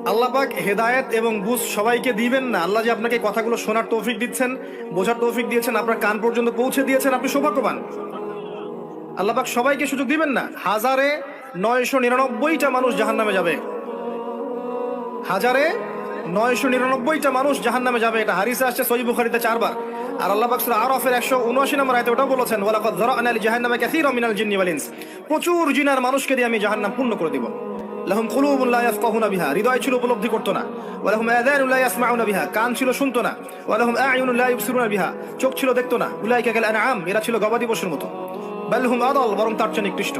আল্লাহ পাক হেদায়েত এবং বুঝ সবাইকে দিবেন না। আল্লাহ যে আপনাকে কথাগুলো শোনার তৌফিক দিচ্ছেন, বোঝার তৌফিক দিয়েছেন, আপনার কান পর্যন্ত পৌঁছে দিয়েছেন, আপনি সৌভাগ্যবান। আল্লাহ পাক সবাইকে সুযোগ দিবেন না। 1999টা মানুষ জাহান্নামে যাবে, 1999টা মানুষ জাহান্নামে যাবে। এটা হাদিসে আসছে সহিহ বুখারীতে 4 বার। আর আল্লাহ পাক সূরা আরাফের 179 নম্বর আয়াতে ওটাও বলেছেন, ওয়ালাকাদ যারা'না লিজাহান্নামা কাসীরাম মিনাল জিন্নি ওয়াল ইনস। প্রচুর জিন আর মানুষকে দিয়ে আমি জাহান্নাম পূর্ণ করে দিব। লাহুম কুলুবুন লা ইয়াফকাহুনা বিহা, হৃদয় ছিল উপলব্ধি করতো না। ওয়া লাহুম আযানুন লা ইয়াসমাউনা বিহা, কান ছিল শুনতো না। ওয়া লাহুম আ'য়ুনুন লা ইবসিরুনা বিহা, চোখ ছিল দেখতো না। উলাইকা কাল আনআম, এরা ছিল গবাদি পশুর মতো। বাল হুম আদাল, বরং তার চেয়ে নিকৃষ্ট।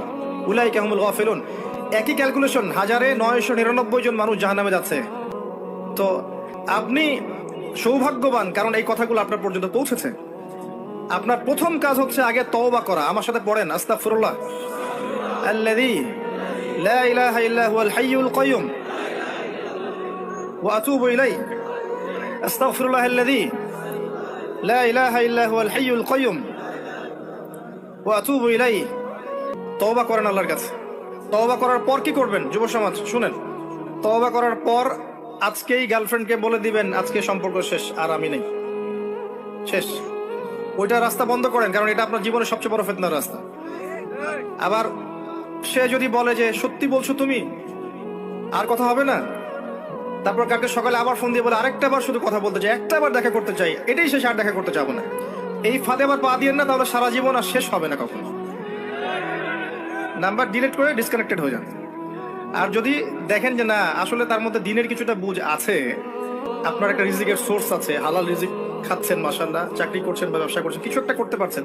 উলাইকা হুমুল গাফিলুন। একই ক্যালকুলেশন, 1999 জন মানুষ জাহান্নামে যাচ্ছে। তো আপনি সৌভাগ্যবান, কারণ এই কথাগুলো আপনার পর্যন্ত পৌঁছেছে। আপনার প্রথম কাজ হচ্ছে আগে তওবা করা। আমার সাথে পড়েন, আস্তাগফিরুল্লাহ আল্লাযী লা ইলাহা ইল্লা হুয়াল হাইয়ুল কাইয়্যুম ওয়া আতুবু ইলাইহি। আস্তাগফিরুল্লাহ আল্লাযী লা ইলাহা ইল্লা হুয়াল হাইয়ুল কাইয়্যুম ওয়া আতুবু ইলাইহি। তওবা করেন আল্লাহর কাছে। তওবা করার পর কি করবেন যুব সমাজ শুনেন? তওবা করার পর আজকেই গার্লফ্রেন্ডকে বলে দিবেন, আজকে সম্পর্ক শেষ, আর আমি নেই, শেষ। ওইটা রাস্তা বন্ধ করেন, কারণ এটা আপনার জীবনের সবচেয়ে বড় ফিতনার রাস্তা। আবার সে যদি বলে যে সত্যি বলছো তুমি, আর কথা হবে না, তারপর কালকে সকালে আবার ফোন দিয়ে বলে আরেকটা বার শুধু কথা বলতে চাই, একটা বার দেখা করতে চাই, এটাই শেষ, আর দেখা করতে চাবো না, এই ফাঁদে আবার পা দিয়েন না, তাহলে সারা জীবন আর শেষ হবে না কখনো। নাম্বার ডিলিট করে ডিসকানেক্টেড হয়ে যান। আর যদি দেখেন যে না, আসলে তার মধ্যে দিনের কিছুটা বুঝ আছে, আপনার একটা রিজিকের সোর্স আছে, হালাল রিজিক খাচ্ছেন, মাশাআল্লাহ, চাকরি করছেন বা ব্যবসা করছেন, কিছু একটা করতে পারছেন,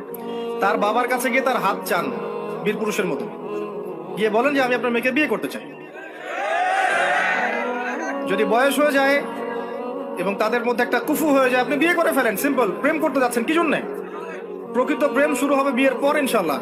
তার বাবার কাছে গিয়ে তার হাত চান বীর পুরুষের মতো, গিয়ে বলেন যে আমি আপনার মেয়েকে বিয়ে করতে চাই। যদি বয়স হয়ে যায় এবং তাদের মধ্যে একটা কুফু হয়ে যায়, আপনি বিয়ে করে ফেলেন, সিম্পল। প্রেম করতে যাচ্ছেন কি জন্যে? প্রকৃত প্রেম শুরু হবে বিয়ের পর ইনশাআল্লাহ।